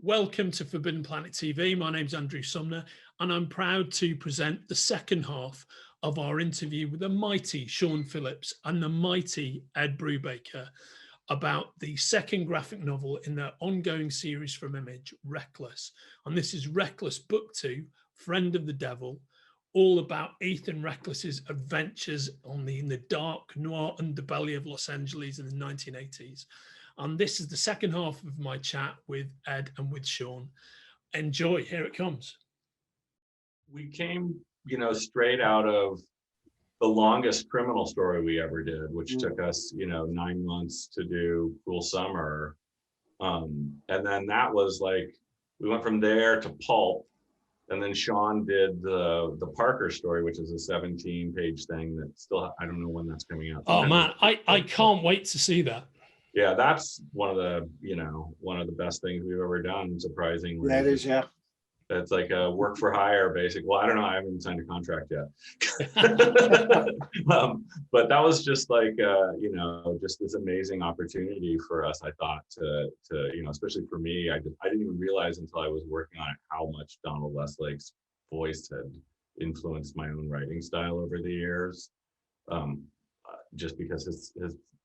Welcome to Forbidden Planet TV. My name's Andrew Sumner, and I'm proud to present the second half of our interview with the mighty Sean Phillips and the mighty Ed Brubaker about the second graphic novel in their ongoing series from Image, Reckless. And this is Reckless Book 2, Friend of the Devil, all about Ethan Reckless's adventures in the dark noir underbelly of Los Angeles in the 1980s. And this is the second half of my chat with Ed and with Sean. Enjoy, here it comes. We came, straight out of the longest criminal story we ever did, which took us, 9 months to do Cruel Summer. And then that was like, we went from there to Pulp. And then Sean did the Parker story, which is a 17-page thing that still, I don't know when that's coming out. Oh man, I can't wait to see that. Yeah, that's one of the best things we've ever done, surprisingly. That is, yeah. It's like a work for hire, basically. Well, I don't know. I haven't signed a contract yet. But that was just like, just this amazing opportunity for us, I thought, to especially for me. I didn't even realize until I was working on it how much Donald Westlake's voice had influenced my own writing style over the years. Just because his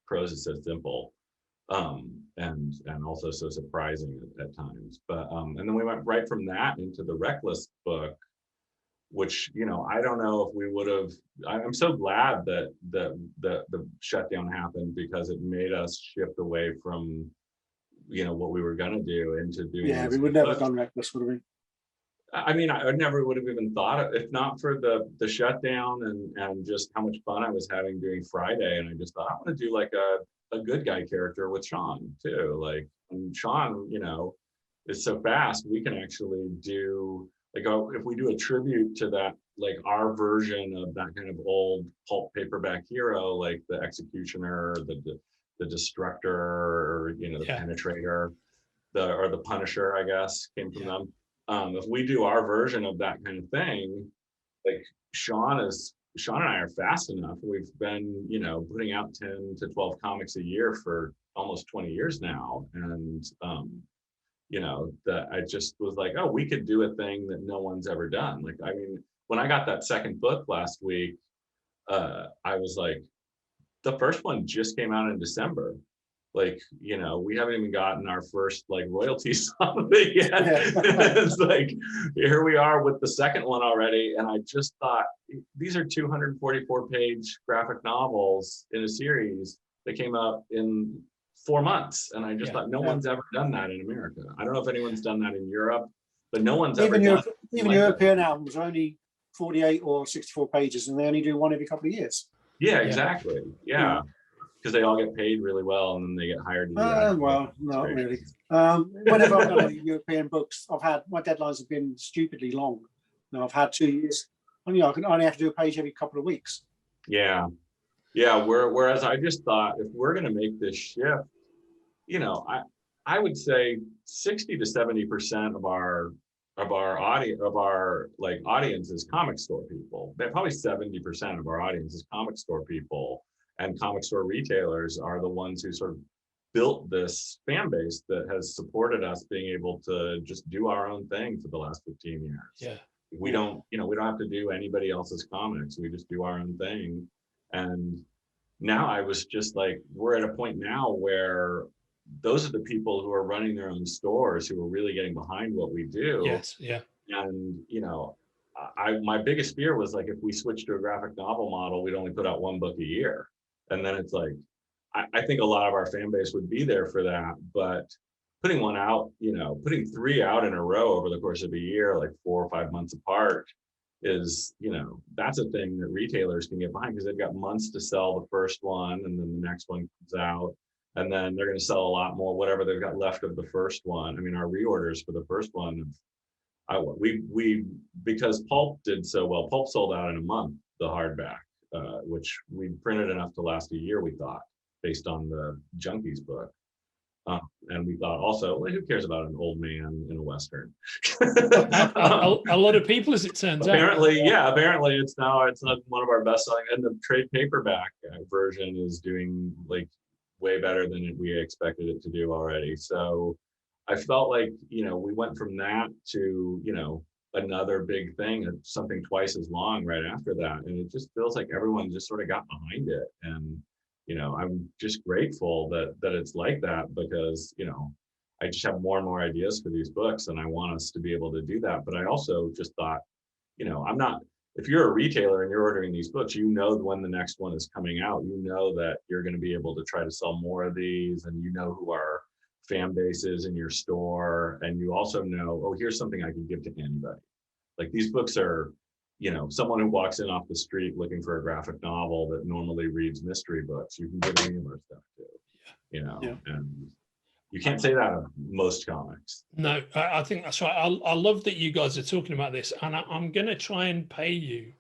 prose is so simple. And also so surprising at times. But and then we went right from that into the Reckless book, which I don't know if we would have. I'm so glad that the shutdown happened, because it made us shift away from what we were gonna do into doing. Yeah, we would never have done Reckless, would we? I mean, I never would have even thought it if not for the shutdown and just how much fun I was having doing Friday. And I just thought, I want to do like a good guy character with Sean too. Like, and Sean, is so fast. We can actually do like if we do a tribute to that, like our version of that kind of old pulp paperback hero, like the Executioner, the Destructor, or the Penetrator, or the Punisher, I guess, came from them. If we do our version of that kind of thing, like Sean and I are fast enough. We've been, putting out 10 to 12 comics a year for almost 20 years now. And, that I just was like, oh, we could do a thing that no one's ever done. Like, I mean, when I got that second book last week, I was like, the first one just came out in December. Like, we haven't even gotten our first like royalties on it yet. It's like, here we are with the second one already. And I just thought, these are 244-page graphic novels in a series that came out in 4 months. And I just thought, no one's ever done that in America. I don't know if anyone's done that in Europe, but no one's ever done it. Even European albums are only 48 or 64 pages, and they only do one every couple of years. Yeah, exactly. Yeah. Because they all get paid really well, and then they get hired to do that. Well, not really. Whenever I've done any European books, my deadlines have been stupidly long. Now I've had 2 years. I can only have to do a page every couple of weeks. Yeah. Whereas I just thought, if we're going to make this shift, I would say 60 to 70% of our audience is comic store people. Probably 70% of our audience is comic store people. And comic store retailers are the ones who sort of built this fan base that has supported us being able to just do our own thing for the last 15 years. Yeah. We don't have to do anybody else's comics. We just do our own thing. And now I was just like, we're at a point now where those are the people who are running their own stores who are really getting behind what we do. Yes. Yeah. And, my biggest fear was like, if we switched to a graphic novel model, we'd only put out 1 book a year. And then it's like, I think a lot of our fan base would be there for that, but putting one out, putting 3 out in a row over the course of a year, like 4 or 5 months apart, is, that's a thing that retailers can get behind, because they've got months to sell the first one, and then the next one comes out, and then they're going to sell a lot more, whatever they've got left of the first one. I mean, our reorders for the first one, because Pulp did so well, Pulp sold out in a month, the hardback. Which we printed enough to last a year, we thought, based on the Junkies book. And we thought also, well, who cares about an old man in a Western? A lot of people, as it turns out. Apparently, it's one of our best selling, and the trade paperback version is doing like way better than we expected it to do already. So I felt like, we went from that to, another big thing, something twice as long right after that. And it just feels like everyone just sort of got behind it. And, I'm just grateful that it's like that, because, I just have more and more ideas for these books, and I want us to be able to do that. But I also just thought, I'm not, if you're a retailer and you're ordering these books, when the next one is coming out, that you're going to be able to try to sell more of these, and who our fan base is in your store. And you also know, oh, here's something I can give to anybody. Like, these books are, someone who walks in off the street looking for a graphic novel that normally reads mystery books, you can give any of our stuff to, and you can't say that of most comics. No, I think that's right. I love that you guys are talking about this, and I'm going to try and pay you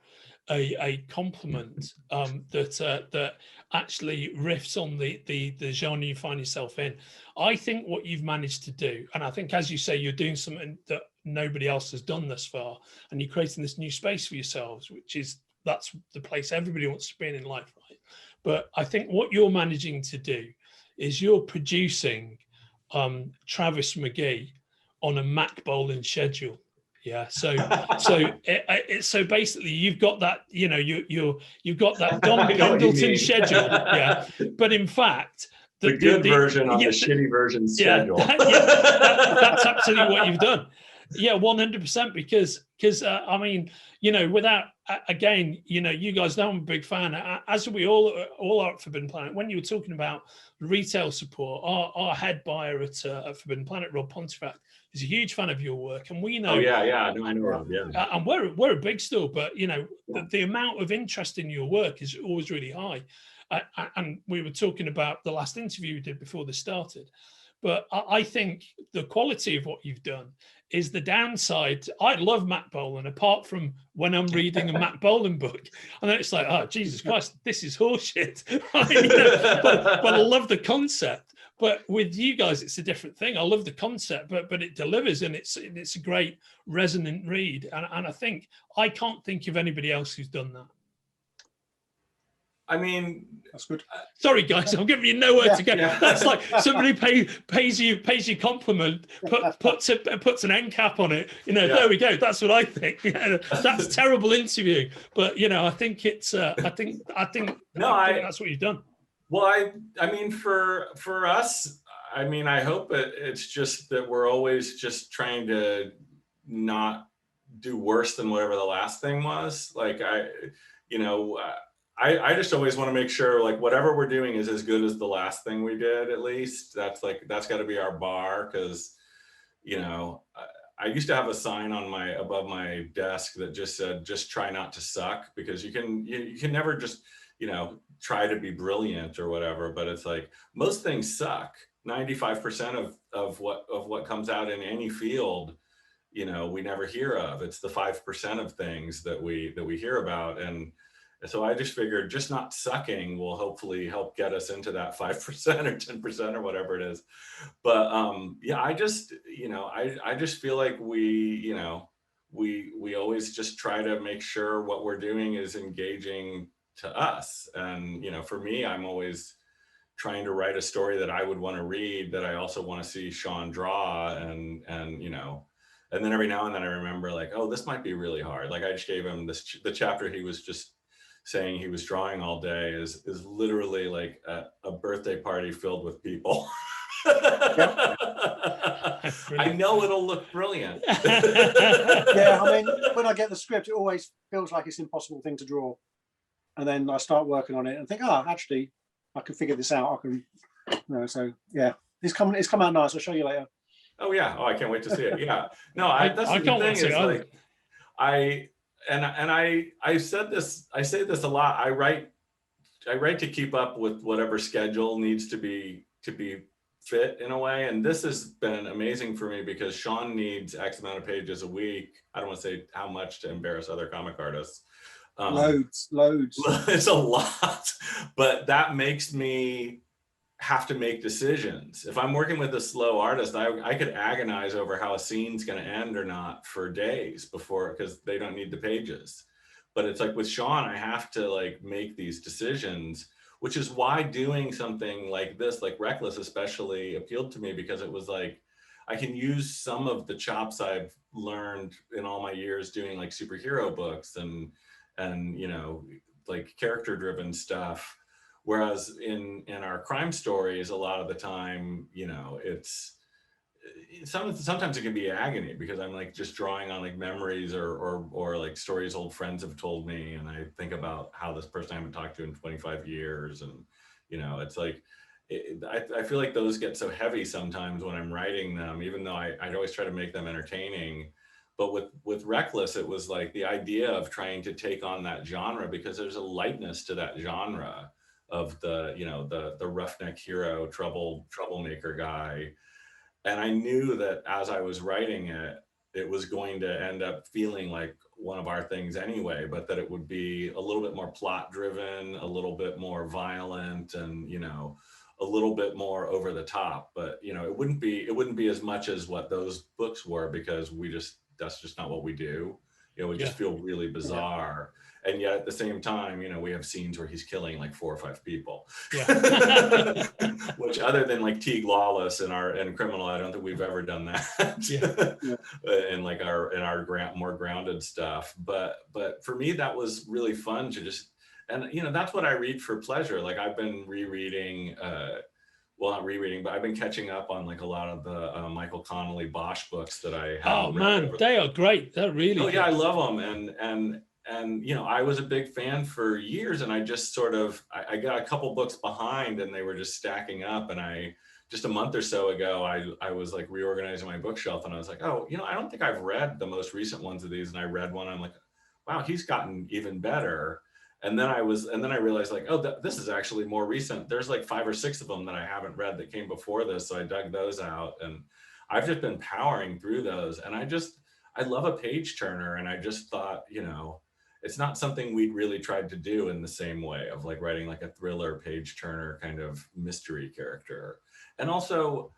a compliment that actually riffs on the genre you find yourself in. I think what you've managed to do, and I think, as you say, you're doing something that nobody else has done thus far, and you're creating this new space for yourselves, that's the place everybody wants to be in life, right? But I think what you're managing to do is you're producing Travis McGee on a Mac bowling schedule. Yeah, so basically you've got that, you've got that Don Pendleton schedule. Yeah, but in fact, the good version on the shitty version schedule. That's absolutely what you've done. Yeah, 100%. Because I mean, without, again, you guys know I'm a big fan, as we all are at Forbidden Planet. When you were talking about retail support, our head buyer at Forbidden Planet, Rob Pontifac, is a huge fan of your work, and we know. Oh yeah, no, I know Rob. Yeah, and we're a big store, but the amount of interest in your work is always really high. And we were talking about the last interview we did before this started. But I think the quality of what you've done is the downside. I love Matt Bolan, apart from when I'm reading a Matt Bolan book, and then it's like, oh, Jesus Christ, this is horseshit. but I love the concept. But with you guys, it's a different thing. I love the concept, but it delivers, and it's a great resonant read. And I think I can't think of anybody else who's done that. I mean, that's good. Sorry, guys, I'm giving you nowhere to go. Yeah. That's like somebody pays you compliment, puts an end cap on it. There we go. That's what I think. That's terrible interview, but I think it's. I think that's what you've done. Well, I mean, for us, I mean, I hope it's just that we're always just trying to not do worse than whatever the last thing was. Like I just always want to make sure, like, whatever we're doing is as good as the last thing we did. At least that's got to be our bar, because I used to have a sign on above my desk that just said, just try not to suck, because you can never just try to be brilliant or whatever, but it's like most things suck. 95% of what comes out in any field, we never hear of. It's the 5% of things that we hear about. And so I just figured just not sucking will hopefully help get us into that 5% or 10% or whatever it is. But I just feel like we always just try to make sure what we're doing is engaging to us. And for me, I'm always trying to write a story that I would want to read, that I also want to see Sean draw, and then every now and then I remember, like, oh, this might be really hard. Like, I just gave him the chapter he was just saying he was drawing all day is literally like a birthday party filled with people. I know it'll look brilliant. Yeah, I mean, when I get the script, it always feels like it's an impossible thing to draw. And then I start working on it and think, actually, I can figure this out. I can, so yeah, it's come out nice. I'll show you later. Oh yeah. Oh, I can't wait to see it. Yeah. No, that's the thing is, like, I say this a lot. I write to keep up with whatever schedule needs to be fit in a way. And this has been amazing for me, because Sean needs X amount of pages a week. I don't want to say how much to embarrass other comic artists. Loads. It's a lot, but that makes me have to make decisions. If I'm working with a slow artist, I could agonize over how a scene's going to end or not for days before, because they don't need the pages. But it's like with Sean, I have to like make these decisions, which is why doing something like this, like Reckless especially, appealed to me, because it was like, I can use some of the chops I've learned in all my years doing like superhero books and you know, like character driven stuff. Whereas in our crime stories, a lot of the time, you know, sometimes it can be agony because I'm like just drawing on like memories or like stories old friends have told me, and I think about how this person I haven't talked to in 25 years, and you know, it's like I feel like those get so heavy sometimes when I'm writing them, even though I'd always try to make them entertaining. But with Reckless, it was like the idea of trying to take on that genre, because there's a lightness to that genre of the, you know, the roughneck hero, troublemaker guy. And I knew that as I was writing it, it was going to end up feeling like one of our things anyway, but that it would be a little bit more plot driven, a little bit more violent, and, you know, a little bit more over the top. But, you know, it wouldn't be as much as what those books were, because that's just not what we do. You know, we just feel really bizarre. And yet at the same time, you know, we have scenes where he's killing like 4 or 5 people. Yeah. Which, other than like Teague Lawless in Criminal, I don't think we've ever done that. In like our more grounded stuff. But for me, that was really fun to just, and you know, that's what I read for pleasure. Like I've been rereading, well, not rereading, but I've been catching up on like a lot of the Michael Connolly Bosch books that I haven't read. Man, they are great. They're really good. Yeah, I love them. And you know, I was a big fan for years, and I just sort of I got a couple books behind, and they were just stacking up. And just a month or so ago, I was like reorganizing my bookshelf, and I was like, oh, you know, I don't think I've read the most recent ones of these. And I read one, I'm like, wow, he's gotten even better. And then I realized like, oh, this is actually more recent. There's like 5 or 6 of them that I haven't read that came before this. So I dug those out, and I've just been powering through those. And I love a page turner. And I just thought, you know, it's not something we'd really tried to do in the same way of like writing like a thriller page turner kind of mystery character. And also,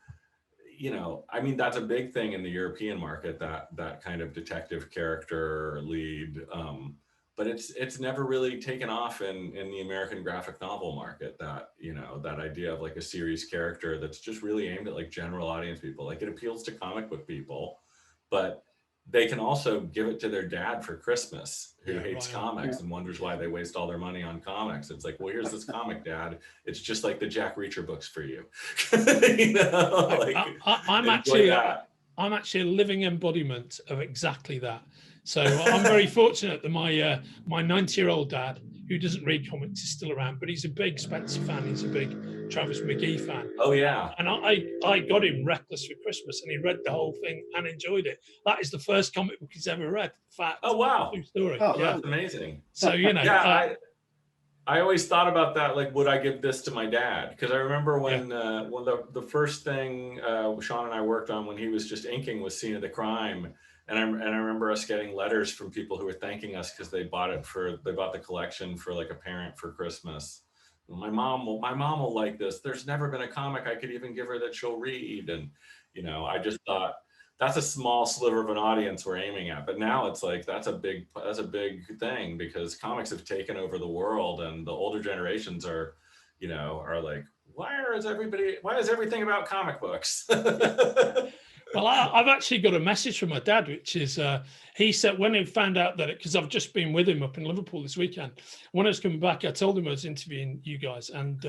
you know, I mean, that's a big thing in the European market, that kind of detective character lead. But it's never really taken off in the American graphic novel market, that, you know, that idea of like a series character that's just really aimed at like general audience people. Like it appeals to comic book people, but they can also give it to their dad for Christmas, who hates comics and wonders why they waste all their money on comics. It's like, well, here's this comic, Dad. It's just like the Jack Reacher books for you. You know, like, I'm actually a living embodiment of exactly that. So I'm very fortunate that my 90-year-old dad, who doesn't read comics, is still around, but he's a big Spencer fan. He's a big Travis McGee fan. Oh yeah. And I got him Reckless for Christmas, and he read the whole thing and enjoyed it. That is the first comic book he's ever read. Fact. Oh wow. True story. Oh, yeah, that's amazing. So you know. Yeah, I always thought about that. Like, would I give this to my dad? Because I remember when the first thing Sean and I worked on when he was just inking was Scene of the Crime. And I remember us getting letters from people who were thanking us because they bought the collection for like a parent for Christmas. My mom will like this. There's never been a comic I could even give her that she'll read. And, you know, I just thought that's a small sliver of an audience we're aiming at. But now it's like, that's a big thing, because comics have taken over the world, and the older generations are like, why is everything about comic books? Well, I've actually got a message from my dad, which is he said when he found out that because I've just been with him up in Liverpool this weekend. When I was coming back, I told him I was interviewing you guys, and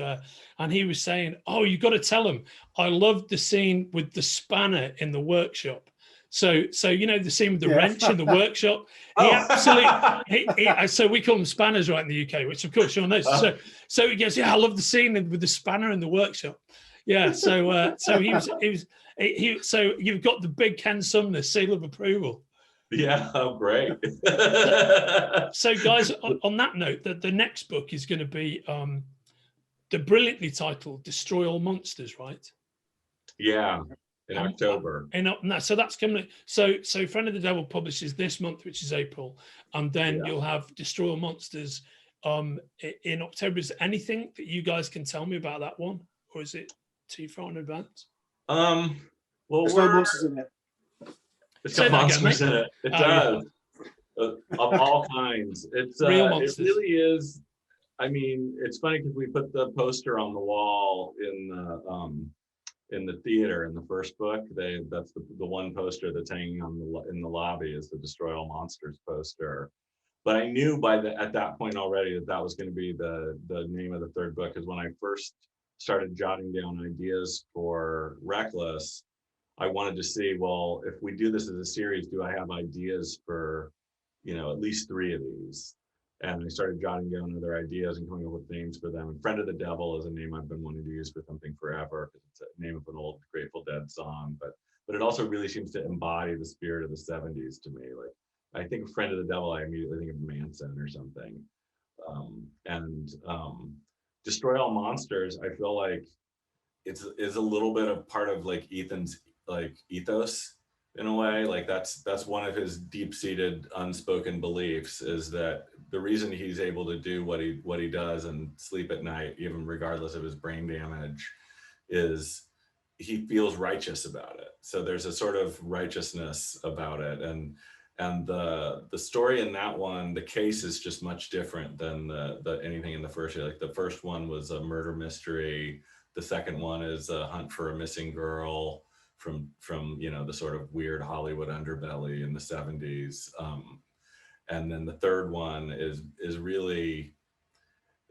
he was saying, "Oh, you got to tell him I loved the scene with the spanner in the workshop." So you know the scene with the wrench in the workshop. He absolutely. So we call them spanners right in the UK, which of course you'll know. So he goes, "Yeah, I love the scene with the spanner in the workshop." Yeah. So he was. So you've got the big Ken Sumner seal of approval. Yeah, oh, great. So guys, on that note, the next book is going to be the brilliantly titled "Destroy All Monsters," right? Yeah, in October. So that's coming. So Friend of the Devil publishes this month, which is April, and then you'll have "Destroy All Monsters" in October. Is there anything that you guys can tell me about that one, or is it too far in advance? Well, there's no monsters in it. It's got monsters in it. It does. Of all kinds. It's real monsters. It really is. I mean, it's funny because we put the poster on the wall in in the theater in the first book. That's the one poster that's hanging on in the lobby is the Destroy All Monsters poster. But I knew at that point already that was going to be the name of the third book, because when I first started jotting down ideas for Reckless, I wanted to see, well, if we do this as a series, do I have ideas for, at least 3 of these? And I started jotting down other ideas and coming up with names for them. And Friend of the Devil is a name I've been wanting to use for something forever, because it's a name of an old Grateful Dead song. But it also really seems to embody the spirit of the 70s to me. Like, I think Friend of the Devil, I immediately think of Manson or something. And Destroy All Monsters, I feel like is a little bit of part of like Ethan's like ethos in a way. Like that's one of his deep-seated unspoken beliefs, is that the reason he's able to do what he does and sleep at night, even regardless of his brain damage, is he feels righteous about it. So there's a sort of righteousness about it. And the story in that one, the case is just much different than the anything in the first year. Like the first one was a murder mystery. The second one is a hunt for a missing girl from the sort of weird Hollywood underbelly in the 70s. And then the third one is really,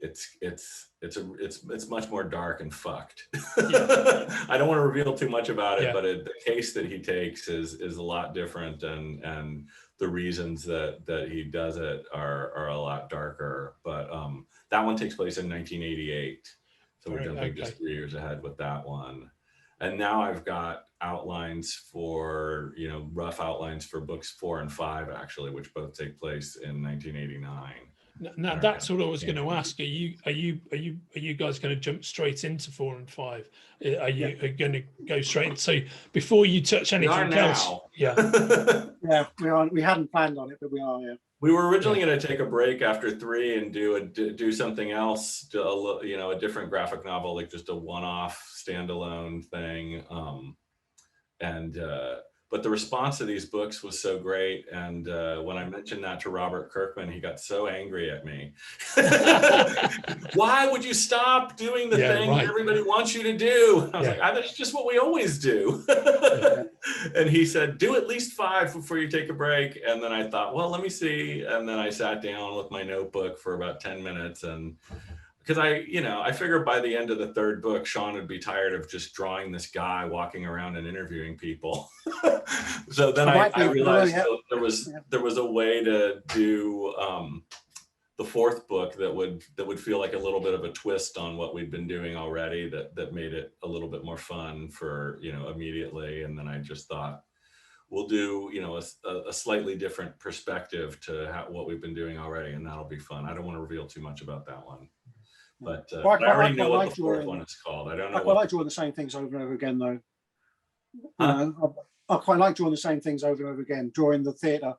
it's much more dark and fucked. Yeah. I don't want to reveal too much about it, yeah. But the case that he takes is a lot different, and the reasons that he does it are a lot darker. But that one takes place in 1988, so we're jumping just 3 years ahead with that one. And now I've got outlines for, rough outlines for books 4 and 5, actually, which both take place in 1989. Now that's what I was going to ask. Are you guys going to jump straight into 4 and 5? Are you going to go straight? So before you touch anything else, yeah, we are. We hadn't planned on it, but we are. Yeah. We were originally going to take a break after 3 and do something else, a different graphic novel, like just a one-off standalone thing. But the response to these books was so great. And when I mentioned that to Robert Kirkman, he got so angry at me. Why would you stop doing the thing everybody wants you to do? I was like, that's just what we always do. And he said, do at least 5 before you take a break. And then I thought, well, let me see. And then I sat down with my notebook for about 10 minutes. And because I figured by the end of the third book, Sean would be tired of just drawing this guy walking around and interviewing people. So then I realized there was a way to do the 4th book that would feel like a little bit of a twist on what we'd been doing already, that made it a little bit more fun for, immediately. And then I just thought, we'll do, a slightly different perspective to what we've been doing already, and that'll be fun. I don't want to reveal too much about that one. But I already know what the 4th one is called. I don't know. I quite like drawing the same things over and over again, though. I quite like drawing the same things over and over again. Drawing the theatre,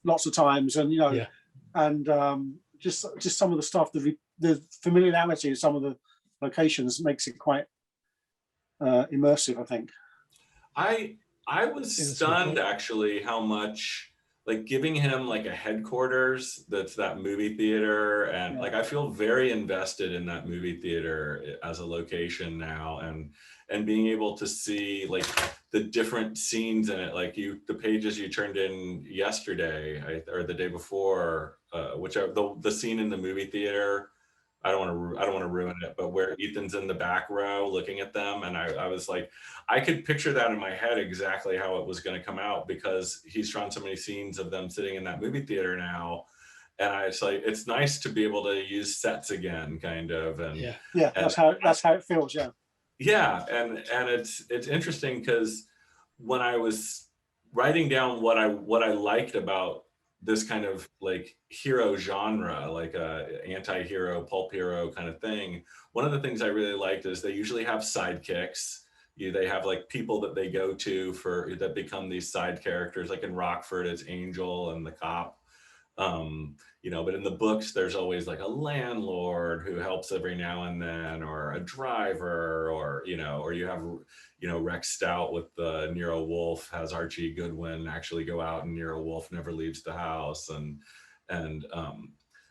lots of times, and and just some of the stuff, the familiarity of some of the locations makes it quite immersive, I think. I was stunned actually how much, like, giving him like a headquarters that's that movie theater, and like I feel very invested in that movie theater as a location now, and being able to see like the different scenes in it, like the pages you turned in yesterday or the day before, which are the scene in the movie theater. I don't want to ruin it, but where Ethan's in the back row looking at them, and I was like, I could picture that in my head exactly how it was going to come out, because he's drawn so many scenes of them sitting in that movie theater now, and it's like, it's nice to be able to use sets again, kind of, and that's how it feels, and it's interesting because when I was writing down what I liked about this kind of like hero genre, like a anti-hero, pulp hero kind of thing, one of the things I really liked is they usually have sidekicks. They have like people that they go to that become these side characters, like in Rockford it's Angel and the cop, but in the books there's always like a landlord who helps every now and then, or a driver, or you have Rex Stout with the Nero Wolfe has Archie Goodwin actually go out, and Nero Wolfe never leaves the house, and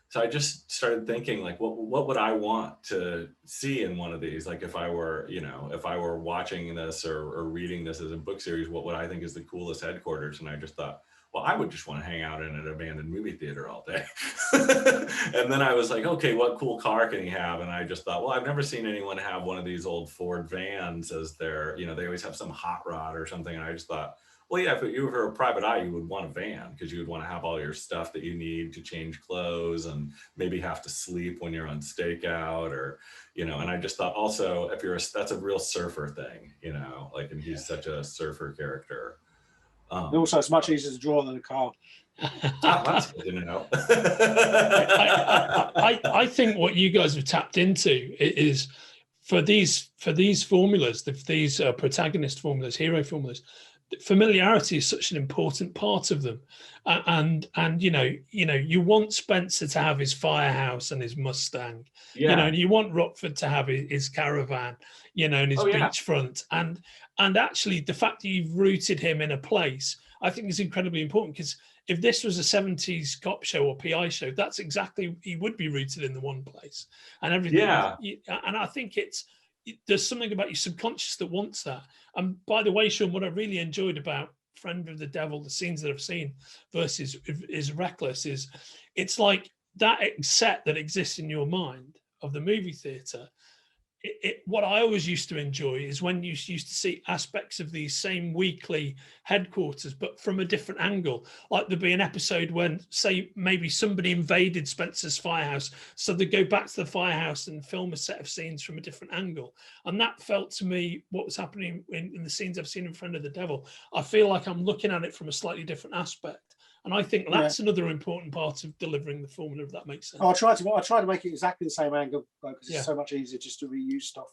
So I just started thinking, like, what would I want to see in one of these? Like, if I were, if I were watching this or reading this as a book series, what would I think is the coolest headquarters? And I just thought, well, I would just want to hang out in an abandoned movie theater all day. And then I was like, okay, what cool car can he have? And I just thought, well, I've never seen anyone have one of these old Ford vans as their, they always have some hot rod or something. And I just thought, well, yeah, if you were a private eye, you would want a van because you would want to have all your stuff that you need to change clothes and maybe have to sleep when you're on stakeout or, and I just thought also if that's a real surfer thing, like, and he's such a surfer character. Also, it's much easier to draw than a car. That's good to know. I think what you guys have tapped into is for these formulas, these protagonist formulas, hero formulas, familiarity is such an important part of them, and you want Spencer to have his firehouse and his Mustang, and you want Rockford to have his caravan, and his beachfront, and actually the fact that you've rooted him in a place, I think is incredibly important, because if this was a 70s cop show or PI show, that's exactly, he would be rooted in the one place and everything. And I think there's something about your subconscious that wants that. And by the way, Sean, what I really enjoyed about Friend of the Devil, the scenes that I've seen versus is Reckless, is it's like that set that exists in your mind of the movie theater. What I always used to enjoy is when you used to see aspects of these same weekly headquarters, but from a different angle. Like there'd be an episode when, say, maybe somebody invaded Spencer's firehouse, so they go back to the firehouse and film a set of scenes from a different angle. And that felt to me what was happening in the scenes I've seen in Friend of the Devil. I feel like I'm looking at it from a slightly different aspect. And I think that's another important part of delivering the formula, if that makes sense. I try to make it exactly the same angle because it's so much easier just to reuse stuff.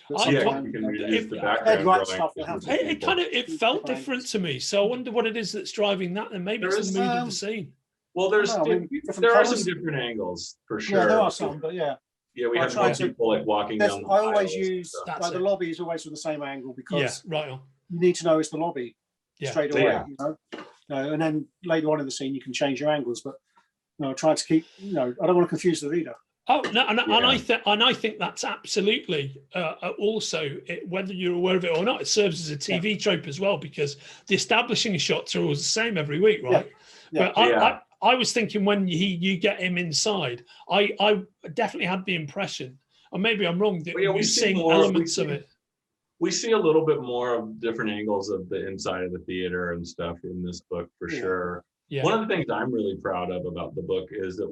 You can reuse the background stuff. It felt different to me. So I wonder what it is that's driving that, and maybe it's the mood of the scene. Well, there are some different angles for sure. Yeah, there are some, but yeah, we have more people like walking down. I always use the lobby is always from the same angle because you need to know it's the lobby straight away. And then later on in the scene, you can change your angles, but try to keep. I don't want to confuse the reader. Oh no, and I think that's absolutely also whether you're aware of it or not, it serves as a TV trope as well, because the establishing shots are always the same every week, right? But I was thinking when you get him inside, I definitely had the impression, or maybe I'm wrong, that we're seeing elements of it. We see a little bit more of different angles of the inside of the theater and stuff in this book for sure. Yeah. One of the things I'm really proud of about the book is that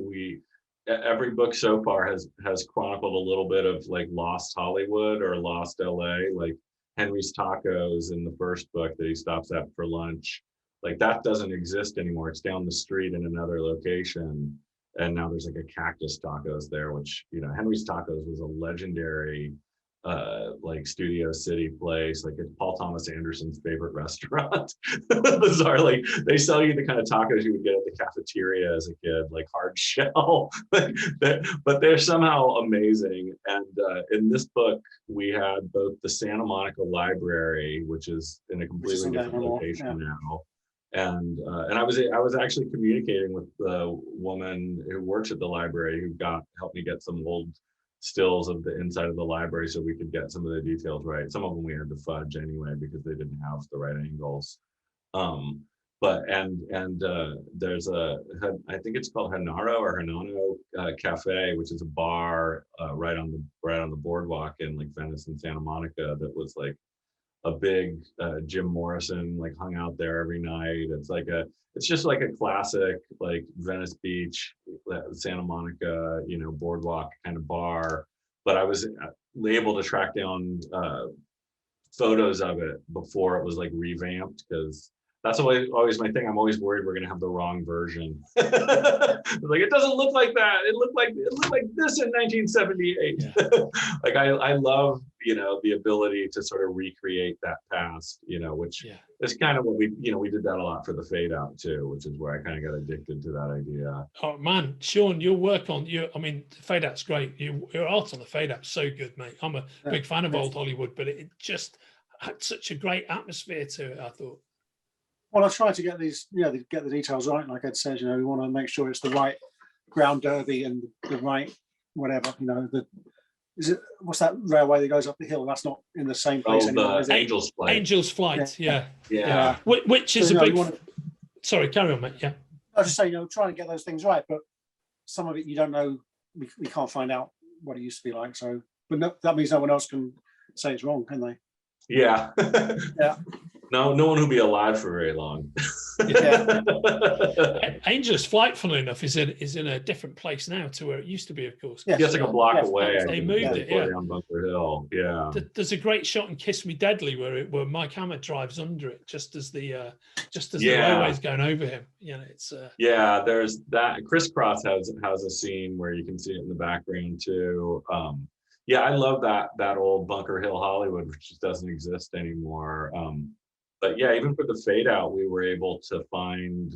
every book so far has chronicled a little bit of like lost Hollywood or lost LA, like Henry's Tacos in the first book that he stops at for lunch. Like that doesn't exist anymore. It's down the street in another location. And now there's like a Cactus Tacos there, which, Henry's Tacos was a legendary like Studio City place. Like it's Paul Thomas Anderson's favorite restaurant. Bizarre, like they sell you the kind of tacos you would get at the cafeteria as a kid, like hard shell, but they're somehow amazing. And in this book, we had both the Santa Monica Library, which is in a completely different location now. And I was actually communicating with the woman who works at the library who helped me get some old stills of the inside of the library so we could get some of the details right. Some of them we had to fudge anyway because they didn't have the right angles. But there's I think it's called Hanano Cafe, which is a bar right on the boardwalk in like Venice and Santa Monica that was like a big Jim Morrison like hung out there every night. It's just like a classic like Venice Beach, Santa Monica, boardwalk kind of bar. But I was able to track down photos of it before it was like revamped, because that's always my thing. I'm always worried we're gonna have the wrong version. Like it doesn't look like that. It looked like this in 1978. Yeah. Like I love the ability to sort of recreate that past. Which is kind of what we did that a lot for the Fade Out too, which is where I kind of got addicted to that idea. Oh man, Sean, your work on the Fade Out's great. Your art on the Fade Out's so good, mate. I'm a big fan of old Hollywood, but it just had such a great atmosphere to it, I thought. Well, I try to get these, get the details right. Like Ed says, we want to make sure it's the right ground derby and the right whatever, you know, what's that railway that goes up the hill? That's not in the same place anymore, is it? Angel's Flight. Angel's Flight, yeah. Which is so, a big. Sorry, carry on, mate. Yeah. I was just saying, you know, trying to get those things right, but some of it you don't know. We can't find out what it used to be like. So, but no, that means no one else can say it's wrong, can they? Yeah. Yeah. No one will be alive for very long. Yeah. Angel's Flight, funnily enough, is in a different place now to where it used to be, of course. Yes. Just like a block away. They moved it, yeah. On Bunker Hill. Yeah. There's a great shot in Kiss Me Deadly where Mike Hammer drives under it just as the railway's going over him. You know, it's yeah. There's that. Crisscross has a scene where you can see it in the background too. Yeah, I love that old Bunker Hill Hollywood, which just doesn't exist anymore. But yeah, even for the fade out, we were able to find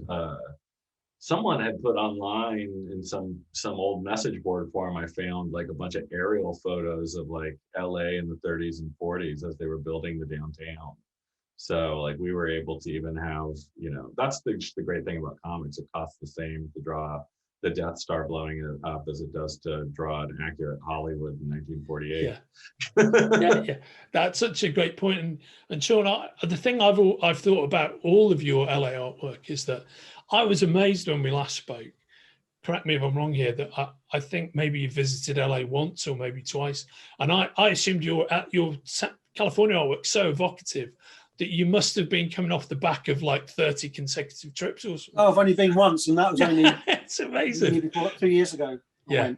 someone had put online in some old message board forum. I found like a bunch of aerial photos of like LA in the 30s and 40s as they were building the downtown. So like we were able to even have, you know, that's the great thing about comics. It costs the same to draw the Death Star blowing it up as it does to draw an accurate Hollywood in 1948. Yeah. That's such a great point. And Sean, the thing I've thought about all of your LA artwork is that I was amazed when we last spoke. Correct me if I'm wrong here. That I think maybe you visited LA once or maybe twice, and I assumed your California artwork so evocative that you must have been coming off the back of like 30 consecutive trips or something. Oh, I've only been once, and that was only it's amazing. 2 years ago. Yeah.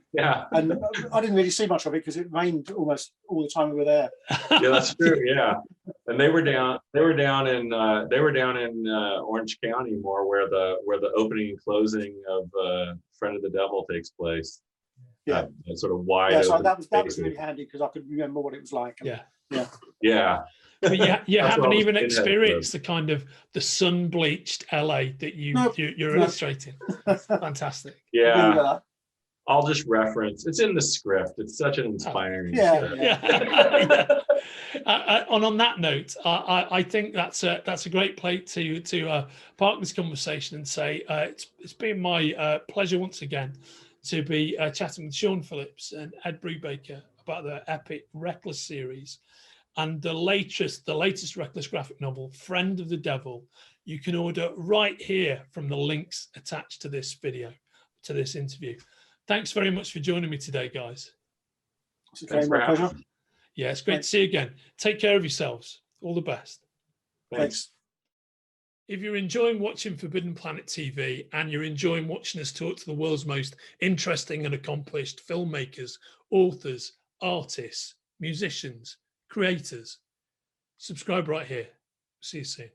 And I didn't really see much of it because it rained almost all the time we were there. Yeah, that's true. Yeah, and they were down in Orange County more, where the opening and closing of Friend of the Devil takes place. Yeah, that sort of wide. Yeah, so that was really handy because I could remember what it was like. Yeah. But you haven't even experienced the kind of the sun bleached LA that you're illustrating. Fantastic. Yeah. I'll just reference. It's in the script. It's such an inspiring script. And on that note, I think that's a great place to park this conversation and say it's been my pleasure once again to be chatting with Sean Phillips and Ed Brubaker about the epic Reckless series and the latest Reckless graphic novel, Friend of the Devil. You can order right here from the links attached to this video, to this interview. Thanks very much for joining me today, guys. It's my pleasure. Yeah, it's great to see you again. Take care of yourselves. All the best. Thanks. If you're enjoying watching Forbidden Planet TV and you're enjoying watching us talk to the world's most interesting and accomplished filmmakers, authors, artists, musicians, creators, subscribe right here. See you soon.